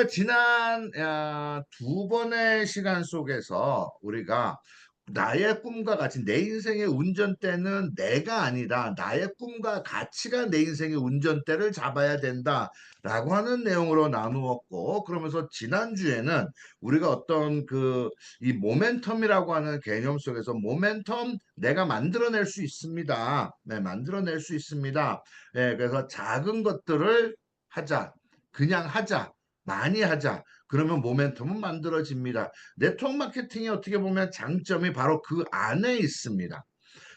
우리가 지난 두 번의 시간 속에서 우리가 나의 꿈과 가치, 내 인생의 운전대는 내가 아니다. 나의 꿈과 가치가 내 인생의 운전대를 잡아야 된다라고 하는 내용으로 나누었고, 그러면서 지난주에는 우리가 어떤 이 모멘텀이라고 하는 개념 속에서 모멘텀 내가 만들어낼 수 있습니다. 네, 만들어낼 수 있습니다. 네, 그래서 작은 것들을 하자. 그냥 하자. 많이 하자. 그러면 모멘텀은 만들어집니다. 네트워크 마케팅이 어떻게 보면 장점이 바로 그 안에 있습니다.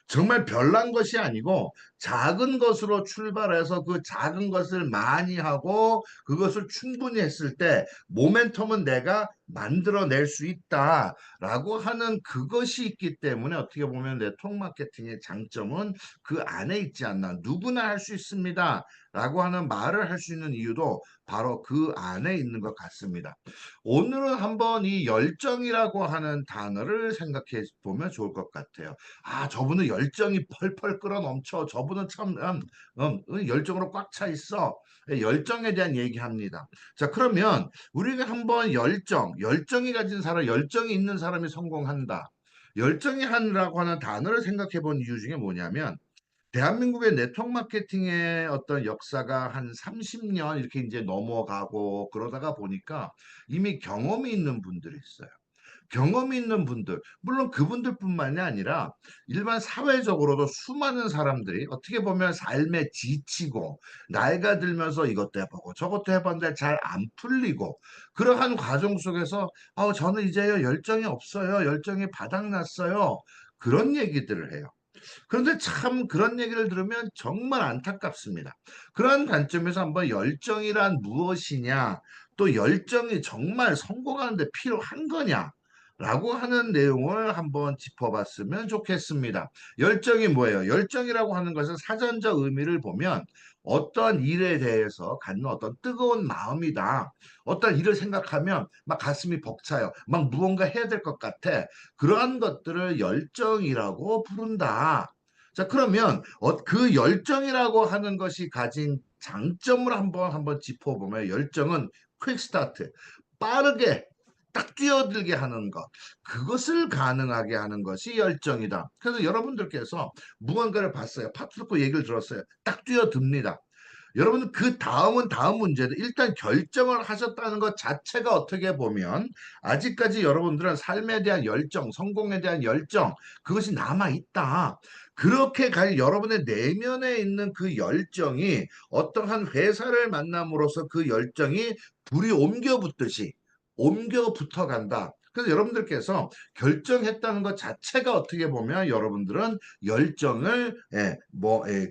정말 별난 것이 아니고 작은 것으로 출발해서 그 작은 것을 많이 하고 그것을 충분히 했을 때 모멘텀은 내가 만들어낼 수 있다라고 하는 그것이 있기 때문에 어떻게 보면 네트워크 마케팅의 장점은 그 안에 있지 않나. 누구나 할 수 있습니다. 라고 하는 말을 할 수 있는 이유도 바로 그 안에 있는 것 같습니다. 오늘은 한번 이 열정이라고 하는 단어를 생각해 보면 좋을 것 같아요. 아, 저분은 열정이 펄펄 끓어 넘쳐. 저분은 참 열정으로 꽉 차 있어. 예, 열정에 대한 얘기합니다. 자, 그러면 우리가 한번 열정이 가진 사람, 열정이 있는 사람이 성공한다. 열정이 한다고 하는 단어를 생각해 본 이유 중에 뭐냐면 대한민국의 네트워크 마케팅의 어떤 역사가 한 30년 이렇게 이제 넘어가고 그러다가 보니까 이미 경험이 있는 분들이 있어요. 경험이 있는 분들, 물론 그분들뿐만이 아니라 일반 사회적으로도 수많은 사람들이 어떻게 보면 삶에 지치고 나이가 들면서 이것도 해보고 저것도 해봤는데 잘 안 풀리고 그러한 과정 속에서 저는 이제 열정이 없어요. 열정이 바닥났어요. 그런 얘기들을 해요. 그런데 참 그런 얘기를 들으면 정말 안타깝습니다. 그런 관점에서 한번 열정이란 무엇이냐, 또 열정이 정말 성공하는데 필요한 거냐, 라고 하는 내용을 한번 짚어봤으면 좋겠습니다. 열정이 뭐예요? 열정이라고 하는 것은 사전적 의미를 보면 어떤 일에 대해서 갖는 어떤 뜨거운 마음이다. 어떤 일을 생각하면 막 가슴이 벅차요. 막 무언가 해야 될 것 같아. 그러한 것들을 열정이라고 부른다. 자, 그러면 그 열정이라고 하는 것이 가진 장점을 한번 짚어보면 열정은 퀵 스타트, 빠르게 딱 뛰어들게 하는 것, 그것을 가능하게 하는 것이 열정이다. 그래서 여러분들께서 무언가를 봤어요. 파트 듣고 얘기를 들었어요. 딱 뛰어듭니다. 여러분 그 다음은 다음 문제도 일단 결정을 하셨다는 것 자체가 어떻게 보면 아직까지 여러분들은 삶에 대한 열정, 성공에 대한 열정 그것이 남아 있다. 그렇게 갈 여러분의 내면에 있는 그 열정이 어떠한 회사를 만남으로써 그 열정이 불이 옮겨 붙듯이 옮겨 붙어 간다. 그래서 여러분들께서 결정했다는 것 자체가 어떻게 보면 여러분들은 열정을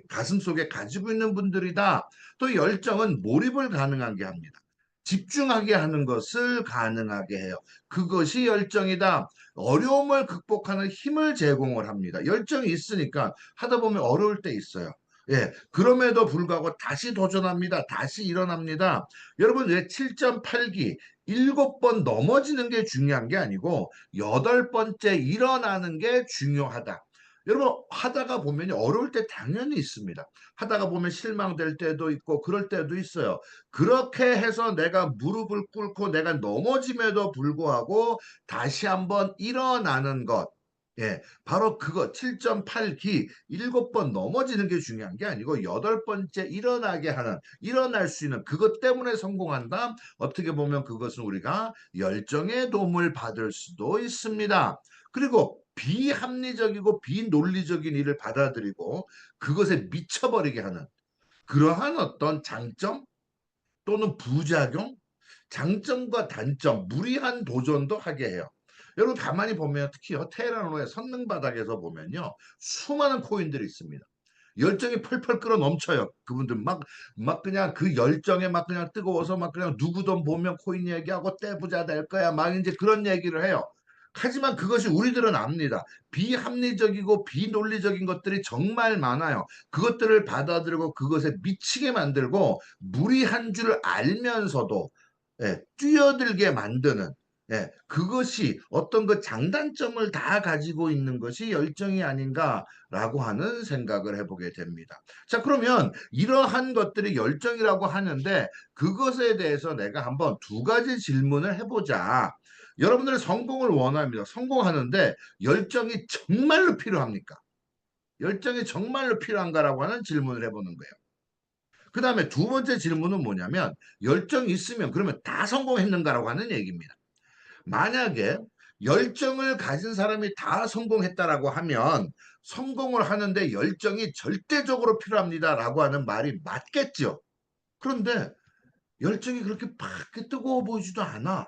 가슴속에 가지고 있는 분들이다. 또 열정은 몰입을 가능하게 합니다. 집중하게 하는 것을 가능하게 해요. 그것이 열정이다. 어려움을 극복하는 힘을 제공을 합니다. 열정이 있으니까 하다 보면 어려울 때 있어요. 예, 그럼에도 불구하고 다시 도전합니다. 다시 일어납니다. 여러분, 왜 7.8기, 7번 넘어지는 게 중요한 게 아니고, 8번째 일어나는 게 중요하다. 여러분, 하다가 보면 어려울 때 당연히 있습니다. 하다가 보면 실망될 때도 있고, 그럴 때도 있어요. 그렇게 해서 내가 무릎을 꿇고 내가 넘어짐에도 불구하고 다시 한번 일어나는 것. 예, 바로 그거 7.8기 7번 넘어지는 게 중요한 게 아니고 8번째 일어나게 하는 일어날 수 있는 그것 때문에 성공한다. 어떻게 보면 그것은 우리가 열정의 도움을 받을 수도 있습니다. 그리고 비합리적이고 비논리적인 일을 받아들이고 그것에 미쳐버리게 하는 그러한 어떤 장점 또는 부작용, 장점과 단점, 무리한 도전도 하게 해요. 여러분 가만히 보면 특히요 테헤란로의 선릉 바닥에서 보면요 수많은 코인들이 있습니다. 열정이 펄펄 끓어 넘쳐요. 그분들 막 그냥 그 열정에 막 그냥 뜨거워서 막 그냥 누구든 보면 코인 얘기하고 떼부자 될 거야. 막 이제 그런 얘기를 해요. 하지만 그것이 우리들은 압니다. 비합리적이고 비논리적인 것들이 정말 많아요. 그것들을 받아들이고 그것에 미치게 만들고 무리한 줄 알면서도 뛰어들게 만드는 예, 그것이 어떤 그 장단점을 다 가지고 있는 것이 열정이 아닌가라고 하는 생각을 해보게 됩니다. 자, 그러면 이러한 것들이 열정이라고 하는데 그것에 대해서 내가 한번 두 가지 질문을 해보자. 여러분들은 성공을 원합니다. 성공하는데 열정이 정말로 필요합니까? 열정이 정말로 필요한가라고 하는 질문을 해보는 거예요. 그 다음에 두 번째 질문은 뭐냐면 열정이 있으면 그러면 다 성공했는가라고 하는 얘기입니다. 만약에 열정을 가진 사람이 다 성공했다라고 하면 성공을 하는데 열정이 절대적으로 필요합니다라고 하는 말이 맞겠죠. 그런데 열정이 그렇게 팍 뜨거워 보이지도 않아.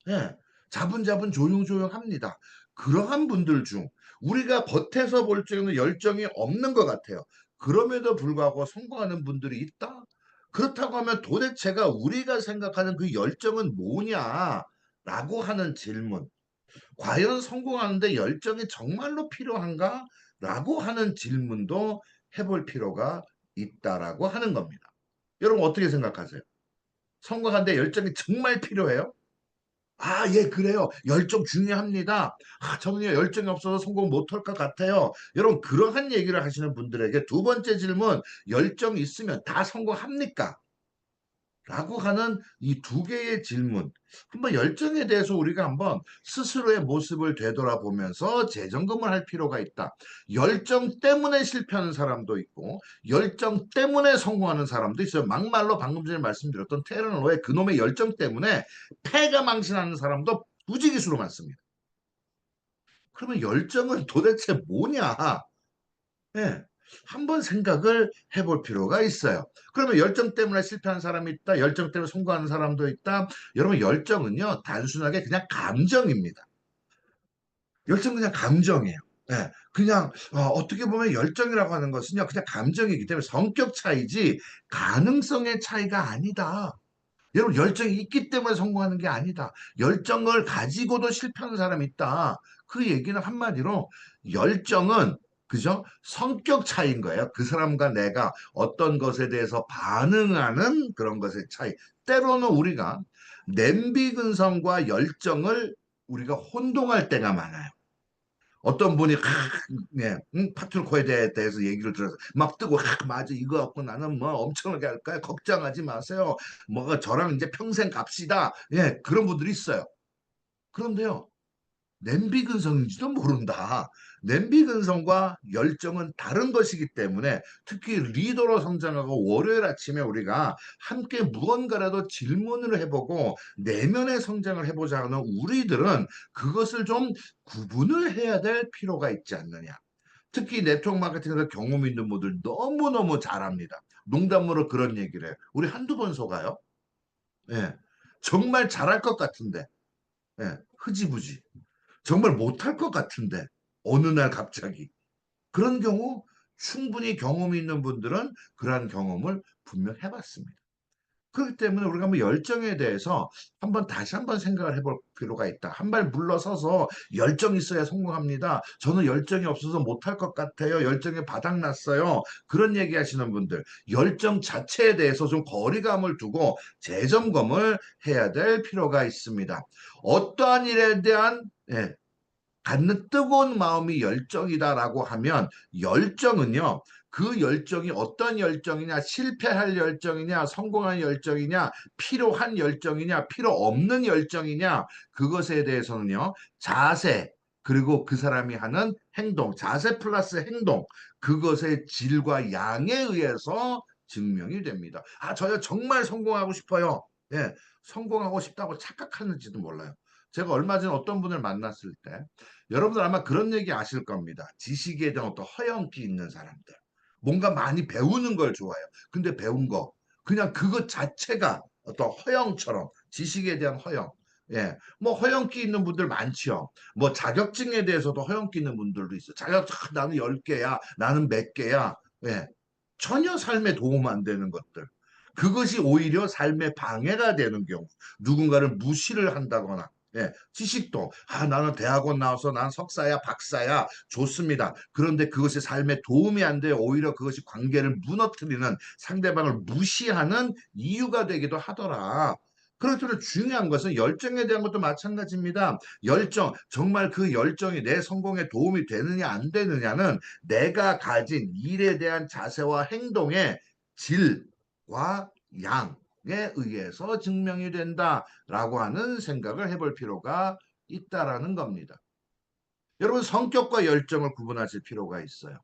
예, 자분자분 조용조용합니다. 그러한 분들 중 우리가 겉에서 볼 적에는 열정이 없는 것 같아요. 그럼에도 불구하고 성공하는 분들이 있다? 그렇다고 하면 도대체가 우리가 생각하는 그 열정은 뭐냐라고 하는 질문. 과연 성공하는데 열정이 정말로 필요한가? 라고 하는 질문도 해볼 필요가 있다라고 하는 겁니다. 여러분 어떻게 생각하세요? 성공하는데 열정이 정말 필요해요? 아, 예, 그래요. 열정 중요합니다. 아, 저는요, 열정이 없어서 성공 못할 것 같아요. 여러분, 그러한 얘기를 하시는 분들에게 두 번째 질문, 열정이 있으면 다 성공합니까? 라고 하는 이 두 개의 질문. 한번 열정에 대해서 우리가 한번 스스로의 모습을 되돌아보면서 재점검을 할 필요가 있다. 열정 때문에 실패하는 사람도 있고, 열정 때문에 성공하는 사람도 있어요. 막말로 방금 전에 말씀드렸던 테러노의 그놈의 열정 때문에 패가 망신하는 사람도 부지기수로 많습니다. 그러면 열정은 도대체 뭐냐? 예, 한번 생각을 해볼 필요가 있어요. 그러면 열정 때문에 실패하는 사람이 있다. 열정 때문에 성공하는 사람도 있다. 여러분, 열정은요, 단순하게 그냥 감정입니다. 열정은 그냥 감정이에요. 예, 그냥 어떻게 보면 열정이라고 하는 것은요, 그냥 감정이기 때문에 성격 차이지 가능성의 차이가 아니다. 여러분, 열정이 있기 때문에 성공하는 게 아니다. 열정을 가지고도 실패하는 사람이 있다. 그 얘기는 한마디로 열정은 그죠? 성격 차이인 거예요. 그 사람과 내가 어떤 것에 대해서 반응하는 그런 것의 차이. 때로는 우리가 냄비 근성과 열정을 우리가 혼동할 때가 많아요. 어떤 분이 네, 파트너코에 대해서 얘기를 들어서 막 뜨고 맞아 이거 갖고 나는 뭐 엄청나게 할까요? 걱정하지 마세요. 뭐가 저랑 이제 평생 갑시다. 예, 그런 분들이 있어요. 그런데요. 냄비 근성인지도 모른다. 냄비 근성과 열정은 다른 것이기 때문에 특히 리더로 성장하고 월요일 아침에 우리가 함께 무언가라도 질문을 해보고 내면의 성장을 해보자 하는 우리들은 그것을 좀 구분을 해야 될 필요가 있지 않느냐. 특히 네트워크 마케팅에서 경험 있는 분들 너무너무 잘합니다. 농담으로 그런 얘기를 해요. 우리 한두 번 속아요. 예. 정말 잘할 것 같은데. 예. 흐지부지. 정말 못할 것 같은데 어느 날 갑자기 그런 경우 충분히 경험이 있는 분들은 그러한 경험을 분명 해봤습니다. 그렇기 때문에 우리가 한번 열정에 대해서 한번 다시 한번 생각을 해볼 필요가 있다. 한 발 물러서서 열정 있어야 성공합니다. 저는 열정이 없어서 못할 것 같아요. 열정에 바닥났어요. 그런 얘기 하시는 분들, 열정 자체에 대해서 좀 거리감을 두고 재점검을 해야 될 필요가 있습니다. 어떠한 일에 대한 갖는 뜨거운 마음이 열정이다라고 하면 열정은요. 그 열정이 어떤 열정이냐, 실패할 열정이냐, 성공한 열정이냐, 필요한 열정이냐, 필요 없는 열정이냐, 그것에 대해서는요, 자세, 그리고 그 사람이 하는 행동, 자세 플러스 행동, 그것의 질과 양에 의해서 증명이 됩니다. 아, 저요, 정말 성공하고 싶어요. 예, 성공하고 싶다고 착각하는지도 몰라요. 제가 얼마 전에 어떤 분을 만났을 때, 여러분들 아마 그런 얘기 아실 겁니다. 지식에 대한 어떤 허영기 있는 사람들. 뭔가 많이 배우는 걸 좋아해요. 근데 배운 거, 그냥 그것 자체가 어떤 허영처럼 지식에 대한 허영. 예, 뭐 허영기 있는 분들 많지요. 뭐 자격증에 대해서도 허영기 있는 분들도 있어요. 나는 10개야, 나는 몇 개야. 예, 전혀 삶에 도움 안 되는 것들. 그것이 오히려 삶의 방해가 되는 경우, 누군가를 무시를 한다거나, 지식도, 나는 대학원 나와서 난 석사야, 박사야, 좋습니다. 그런데 그것이 삶에 도움이 안 돼요. 오히려 그것이 관계를 무너뜨리는 상대방을 무시하는 이유가 되기도 하더라. 그렇지만 중요한 것은 열정에 대한 것도 마찬가지입니다. 열정, 정말 그 열정이 내 성공에 도움이 되느냐 안 되느냐는 내가 가진 일에 대한 자세와 행동의 질과 양에 의해서 증명이 된다라고 하는 생각을 해볼 필요가 있다라는 겁니다. 여러분, 성격과 열정을 구분하실 필요가 있어요.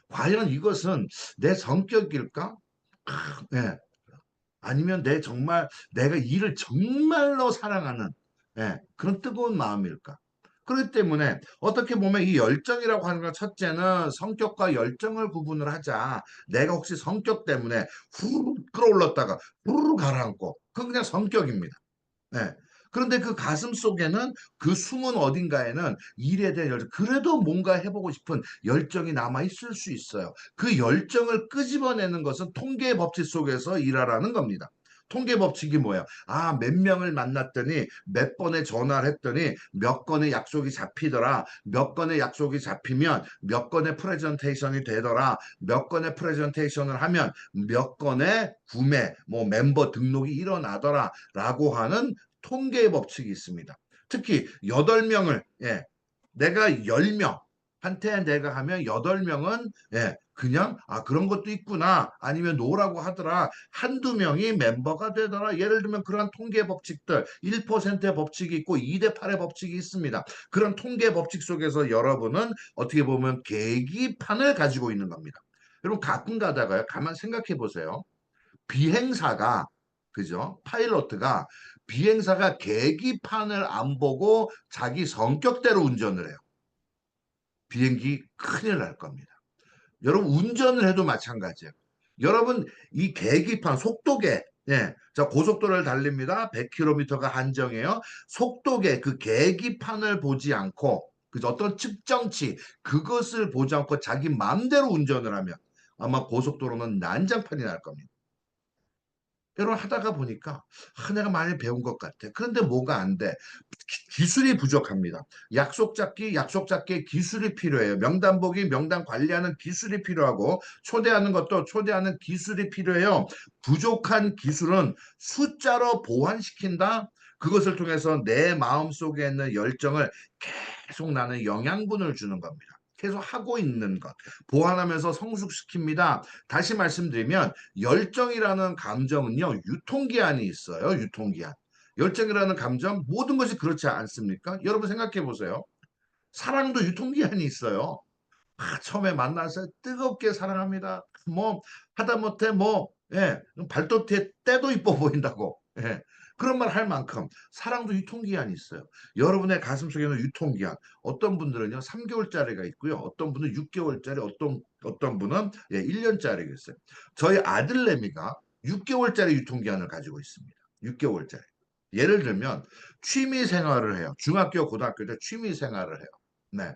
과연 이것은 내 성격일까? 네. 아니면 정말 내가 일을 정말로 사랑하는, 그런 뜨거운 마음일까? 그렇기 때문에 어떻게 보면 이 열정이라고 하는 건, 첫째는 성격과 열정을 구분을 하자. 내가 혹시 성격 때문에 후루룩 끌어올랐다가 후루룩 가라앉고, 그건 그냥 성격입니다. 네. 그런데 그 가슴 속에는, 그 숨은 어딘가에는 일에 대한 열정, 그래도 뭔가 해보고 싶은 열정이 남아 있을 수 있어요. 그 열정을 끄집어내는 것은 통계의 법칙 속에서 일하라는 겁니다. 통계 법칙이 뭐예요? 아, 몇 명을 만났더니 몇 번의 전화를 했더니 몇 건의 약속이 잡히더라. 몇 건의 약속이 잡히면 몇 건의 프레젠테이션이 되더라. 몇 건의 프레젠테이션을 하면 몇 건의 구매, 뭐 멤버 등록이 일어나더라. 라고 하는 통계의 법칙이 있습니다. 특히 8명을, 내가 10명한테 내가 하면 8명은, 그냥 그런 것도 있구나, 아니면 노라고 하더라, 한두 명이 멤버가 되더라. 예를 들면 그런 통계 법칙들, 1%의 법칙이 있고 2대 8의 법칙이 있습니다. 그런 통계 법칙 속에서 여러분은 어떻게 보면 계기판을 가지고 있는 겁니다. 여러분, 가끔 가다가요, 가만 생각해 보세요. 비행사가, 그죠? 파일로트가, 비행사가 계기판을 안 보고 자기 성격대로 운전을 해요. 비행기 큰일 날 겁니다. 여러분, 운전을 해도 마찬가지예요. 여러분, 이 계기판, 속도계, 자, 고속도로를 달립니다. 100km가 한정이에요. 속도계, 그 계기판을 보지 않고, 그죠? 어떤 측정치, 그것을 보지 않고 자기 마음대로 운전을 하면 아마 고속도로는 난장판이 날 겁니다. 여러분, 하다가 보니까 내가 많이 배운 것 같아. 그런데 뭐가 안 돼? 기술이 부족합니다. 약속 잡기 기술이 필요해요. 명단 보기, 명단 관리하는 기술이 필요하고, 초대하는 것도 초대하는 기술이 필요해요. 부족한 기술은 숫자로 보완시킨다. 그것을 통해서 내 마음속에 있는 열정을 계속 나는 영양분을 주는 겁니다. 계속 하고 있는 것, 보완하면서 성숙시킵니다. 다시 말씀드리면, 열정이라는 감정은요, 유통기한이 있어요. 유통기한. 열정이라는 감정, 모든 것이 그렇지 않습니까? 여러분, 생각해 보세요. 사랑도 유통기한이 있어요. 처음에 만나서 뜨겁게 사랑합니다. 뭐 하다못해 뭐, 발톱에 때도 이뻐 보인다고, 그런 말 할 만큼 사랑도 유통기한이 있어요. 여러분의 가슴속에는 유통기한, 어떤 분들은요 3개월짜리가 있고요, 어떤 분은 6개월짜리, 어떤 분은 1년짜리가 있어요. 저희 아들내미가 6개월짜리 유통기한을 가지고 있습니다. 6개월짜리. 예를 들면 취미 생활을 해요. 중학교, 고등학교 때 취미 생활을 해요. 네.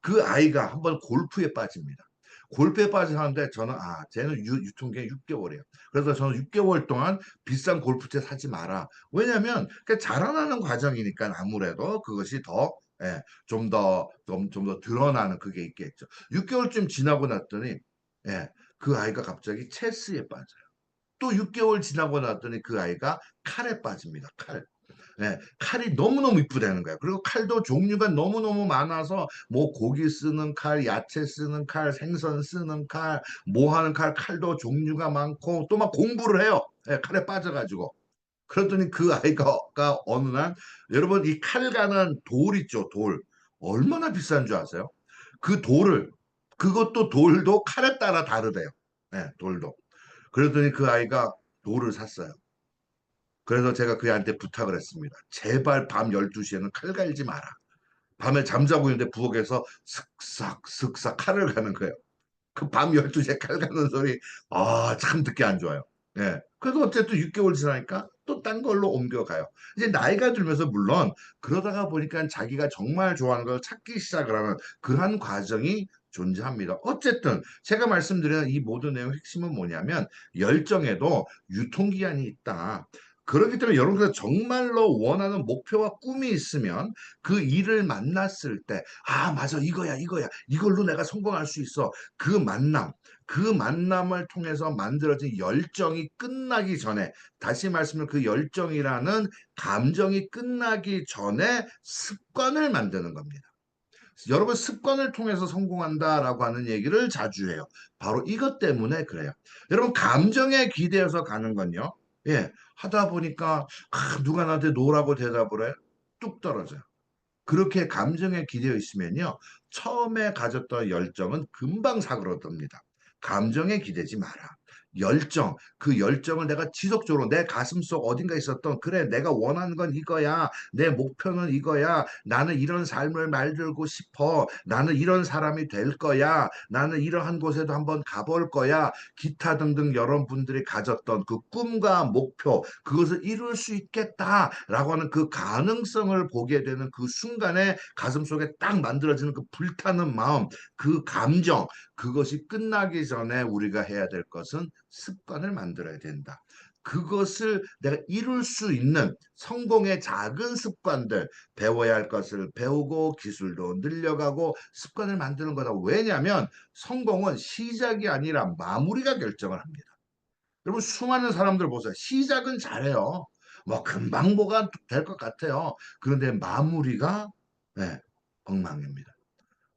그 아이가 한번 골프에 빠집니다. 골프에 빠지는데 저는, 쟤는 유통기한 6개월이에요. 그래서 저는 6개월 동안 비싼 골프채 사지 마라. 왜냐면 자라나는 과정이니까 아무래도 그것이 더, 좀 더 드러나는 그게 있겠죠. 6개월쯤 지나고 났더니, 그 아이가 갑자기 체스에 빠져요. 또 6개월 지나고 났더니 그 아이가 칼에 빠집니다. 칼. 칼이 너무너무 이쁘다는 거예요. 그리고 칼도 종류가 너무너무 많아서 뭐 고기 쓰는 칼, 야채 쓰는 칼, 생선 쓰는 칼, 뭐 하는 칼, 칼도 종류가 많고 또 막 공부를 해요. 칼에 빠져가지고. 그러더니 그 아이가 어느 날, 여러분, 이 칼 가는 돌 있죠, 돌. 얼마나 비싼 줄 아세요? 그 돌을, 그것도 돌도 칼에 따라 다르대요. 돌도. 그러더니 그 아이가 돌을 샀어요. 그래서 제가 그애한테 부탁을 했습니다. 제발 밤 12시에는 칼 갈지 마라. 밤에 잠자고 있는데 부엌에서 슥싹 슥싹 칼을 가는 거예요. 그 밤 12시에 칼 가는 소리, 참 듣기 안 좋아요. 그래서 어쨌든 6개월 지나니까 또 딴 걸로 옮겨가요. 이제 나이가 들면서 물론 그러다가 보니까 자기가 정말 좋아하는 걸 찾기 시작을 하는 그러한 과정이 존재합니다. 어쨌든 제가 말씀드리는 이 모든 내용 핵심은 뭐냐면, 열정에도 유통기한이 있다. 그렇기 때문에 여러분께서 정말로 원하는 목표와 꿈이 있으면 그 일을 만났을 때, 아, 맞아, 이거야, 이거야. 이걸로 내가 성공할 수 있어. 그 만남을 통해서 만들어진 열정이 끝나기 전에, 다시 말씀을 그 열정이라는 감정이 끝나기 전에 습관을 만드는 겁니다. 여러분 습관을 통해서 성공한다라고 하는 얘기를 자주 해요. 바로 이것 때문에 그래요. 여러분 감정에 기대어서 가는 건요. 예, 하다 보니까 누가 나한테 노라고 대답을 해? 뚝 떨어져요. 그렇게 감정에 기대어 있으면요. 처음에 가졌던 열정은 금방 사그러듭니다. 감정에 기대지 마라. 열정, 그 열정을 내가 지속적으로 내 가슴속 어딘가 있었던, 그래, 내가 원하는 건 이거야. 내 목표는 이거야. 나는 이런 삶을 말들고 싶어. 나는 이런 사람이 될 거야. 나는 이러한 곳에도 한번 가볼 거야. 기타 등등 여러분들이 가졌던 그 꿈과 목표, 그것을 이룰 수 있겠다라고 하는 그 가능성을 보게 되는 그 순간에 가슴속에 딱 만들어지는 그 불타는 마음, 그 감정, 그것이 끝나기 전에 우리가 해야 될 것은 습관을 만들어야 된다. 그것을 내가 이룰 수 있는 성공의 작은 습관들, 배워야 할 것을 배우고 기술도 늘려가고 습관을 만드는 거다. 왜냐하면 성공은 시작이 아니라 마무리가 결정을 합니다. 여러분 수많은 사람들 보세요. 시작은 잘해요. 뭐 금방 뭐가 될 것 같아요. 그런데 마무리가 네, 엉망입니다.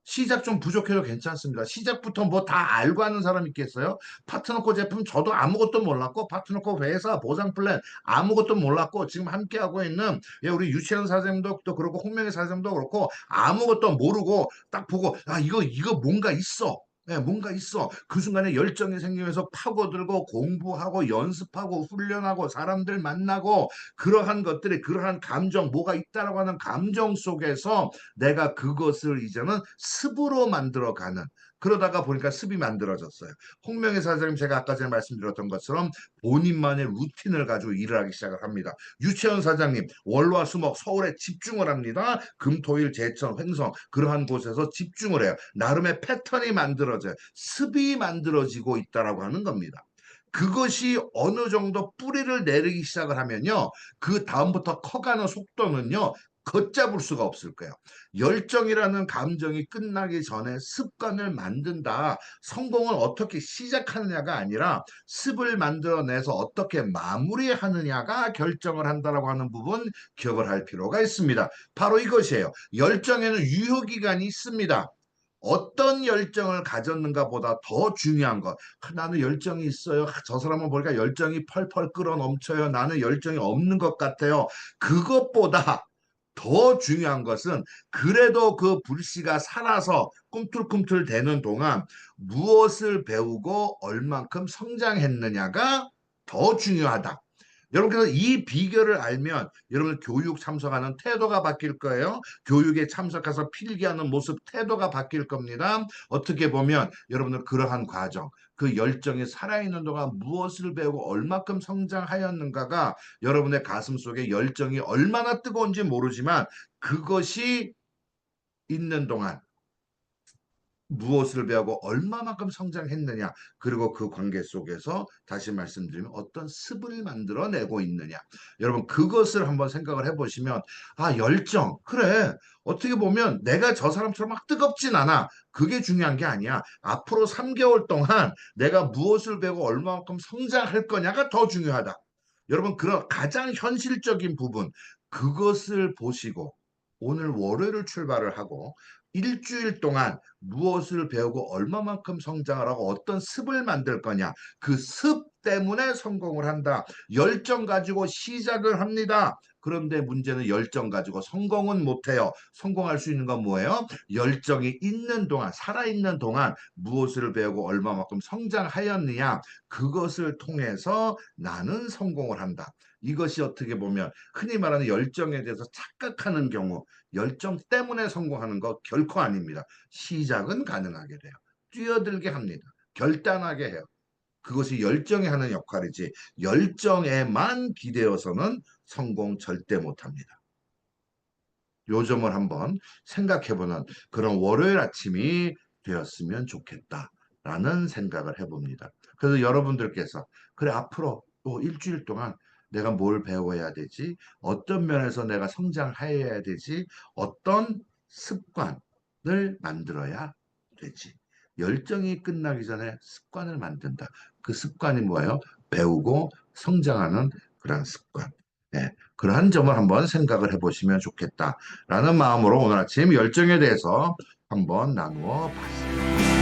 시작 좀 부족해도 괜찮습니다. 시작부터 뭐 다 알고 하는 사람 있겠어요? 파트너코 제품 저도 아무것도 몰랐고 파트너코 회사 보상 플랜 아무것도 몰랐고 지금 함께하고 있는 예, 우리 유채연 사장님도 또 그렇고 홍명희 사장님도 그렇고 아무것도 모르고 딱 보고 아 이거 뭔가 있어. 네, 뭔가 있어. 그 순간에 열정이 생기면서 파고들고 공부하고 연습하고 훈련하고 사람들 만나고 그러한 것들이 그러한 감정 뭐가 있다라고 하는 감정 속에서 내가 그것을 이제는 습으로 만들어가는 그러다가 보니까 습이 만들어졌어요. 홍명희 사장님 제가 아까 전에 말씀드렸던 것처럼 본인만의 루틴을 가지고 일을 하기 시작을 합니다. 유채연 사장님 월화수목 서울에 집중을 합니다. 금토일 제천 횡성 그러한 곳에서 집중을 해요. 나름의 패턴이 만들어져요. 습이 만들어지고 있다라고 하는 겁니다. 그것이 어느 정도 뿌리를 내리기 시작을 하면요. 그 다음부터 커가는 속도는요. 걷잡을 수가 없을 거예요. 열정이라는 감정이 끝나기 전에 습관을 만든다. 성공을 어떻게 시작하느냐가 아니라 습을 만들어내서 어떻게 마무리하느냐가 결정을 한다라고 하는 부분 기억을 할 필요가 있습니다. 바로 이것이에요. 열정에는 유효기간이 있습니다. 어떤 열정을 가졌는가 보다 더 중요한 것. 나는 열정이 있어요. 저 사람은 보니까 열정이 펄펄 끓어 넘쳐요. 나는 열정이 없는 것 같아요. 그것보다 더 중요한 것은 그래도 그 불씨가 살아서 꿈틀꿈틀 되는 동안 무엇을 배우고 얼만큼 성장했느냐가 더 중요하다. 여러분께서 이 비결을 알면 여러분 교육 참석하는 태도가 바뀔 거예요. 교육에 참석해서 필기하는 모습 태도가 바뀔 겁니다. 어떻게 보면 여러분들 그러한 과정, 그 열정이 살아있는 동안 무엇을 배우고 얼마큼 성장하였는가가 여러분의 가슴 속에 열정이 얼마나 뜨거운지 모르지만 그것이 있는 동안 무엇을 배우고 얼마만큼 성장했느냐 그리고 그 관계 속에서 다시 말씀드리면 어떤 습을 만들어내고 있느냐 여러분 그것을 한번 생각을 해보시면 아 열정 그래 어떻게 보면 내가 저 사람처럼 막 뜨겁진 않아 그게 중요한 게 아니야 앞으로 3개월 동안 내가 무엇을 배우고 얼마만큼 성장할 거냐가 더 중요하다 여러분 그런 가장 현실적인 부분 그것을 보시고 오늘 월요일을 출발을 하고 일주일 동안 무엇을 배우고 얼마만큼 성장을 하고 어떤 습을 만들 거냐. 그 습 때문에 성공을 한다. 열정 가지고 시작을 합니다. 그런데 문제는 열정 가지고 성공은 못해요. 성공할 수 있는 건 뭐예요? 열정이 있는 동안, 살아있는 동안 무엇을 배우고 얼마만큼 성장하였느냐. 그것을 통해서 나는 성공을 한다. 이것이 어떻게 보면 흔히 말하는 열정에 대해서 착각하는 경우, 열정 때문에 성공하는 거 결코 아닙니다. 시작은 가능하게 돼요. 뛰어들게 합니다. 결단하게 해요. 그것이 열정이 하는 역할이지 열정에만 기대어서는 성공 절대 못합니다. 요 점을 한번 생각해보는 그런 월요일 아침이 되었으면 좋겠다라는 생각을 해봅니다. 그래서 여러분들께서 그래 앞으로 또 일주일 동안 내가 뭘 배워야 되지? 어떤 면에서 내가 성장해야 되지? 어떤 습관을 만들어야 되지? 열정이 끝나기 전에 습관을 만든다. 그 습관이 뭐예요? 배우고 성장하는 그런 습관. 예, 그러한 점을 한번 생각을 해보시면 좋겠다라는 마음으로 오늘 아침 열정에 대해서 한번 나누어 봤습니다.